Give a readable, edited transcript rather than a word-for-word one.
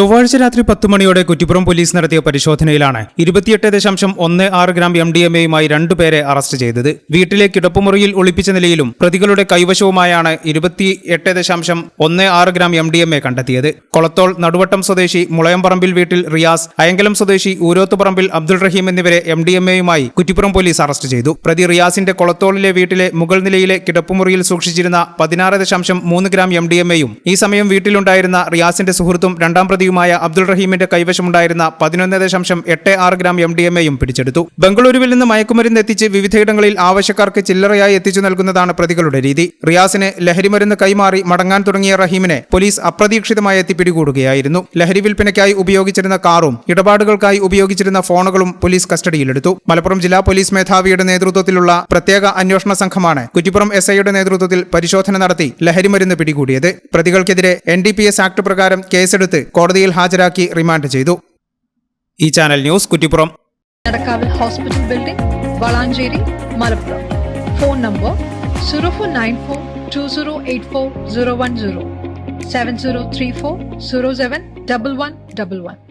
ചൊവ്വാഴ്ച രാത്രി 10 മണിയോടെ കുറ്റിപ്പുറം പോലീസ് നടത്തിയ പരിശോധനയിലാണ് 28.16 ഗ്രാം MDMA-യുമായി രണ്ടുപേരെ അറസ്റ്റ് ചെയ്തത്. വീട്ടിലെ കിടപ്പുമുറിയിൽ ഒളിപ്പിച്ച നിലയിലും പ്രതികളുടെ കൈവശവുമായാണ് 28.16 ഗ്രാം MDMA കണ്ടെത്തിയത്. കൊളത്തോൾ നടുവട്ടം സ്വദേശി മുളയംപറമ്പിൽ വീട്ടിൽ റിയാസ്, അയങ്കലം സ്വദേശി ഊരോത്തുപറമ്പിൽ അബ്ദുൾ റഹീം എന്നിവരെ MDMA-യുമായി കുറ്റിപ്പുറം പോലീസ് അറസ്റ്റ് ചെയ്തു. പ്രതി റിയാസിന്റെ കൊളത്തോളിലെ വീട്ടിലെ മുകൾ നിലയിലെ കിടപ്പുമുറിയിൽ സൂക്ഷിച്ചിരുന്ന 16.3 ഗ്രാം MDMA-യും ഈ സമയം വീട്ടിലുണ്ടായിരുന്ന റിയാസിന്റെ സുഹൃത്തും രണ്ടാം പ്രതിയുമായ അബ്ദുൾ റഹീമിന്റെ കൈവശമുണ്ടായിരുന്ന 11.86 ഗ്രാം MDMA-യും പിടിച്ചെടുത്തു. ബംഗളൂരുവിൽ നിന്ന് മയക്കുമരുന്ന് എത്തിച്ച് വിവിധയിടങ്ങളിൽ ആവശ്യക്കാർക്ക് ചില്ലറയായി എത്തിച്ചു നൽകുന്നതാണ് പ്രതികളുടെ രീതി. റിയാസിന് ലഹരിമരുന്ന് കൈമാറി മടങ്ങാൻ തുടങ്ങിയ റഹീമിനെ പോലീസ് അപ്രതീക്ഷിതമായി എത്തി പിടികൂടുകയായിരുന്നു. ലഹരി വിൽപ്പനയ്ക്കായി ഉപയോഗിച്ചിരുന്ന കാറും ഇടപാടുകൾക്കായി ഉപയോഗിച്ചിരുന്ന ഫോണുകളും പോലീസ് കസ്റ്റഡിയിലെടുത്തു. മലപ്പുറം ജില്ലാ പോലീസ് മേധാവിയുടെ നേതൃത്വത്തിലുള്ള പ്രത്യേക അന്വേഷണ സംഘമാണ് കുറ്റിപ്പുറം SI-യുടെ നേതൃത്വത്തിൽ പരിശോധന നടത്തി ലഹരിമരുന്ന് പിടികൂടിയത്. പ്രതികൾക്കെതിരെ NDPS ആക്ട് പ്രകാരം കേസെടുത്ത് കോടതിയിൽ ഹാജരാക്കി റിമാൻഡ് ചെയ്തു. ഈ ചാനൽ ന്യൂസ് കുറ്റിപ്പുറം. നടക്കാവിൽ hospital building, Valanchery, Malappuram. Phone number 049420840110 7034071111.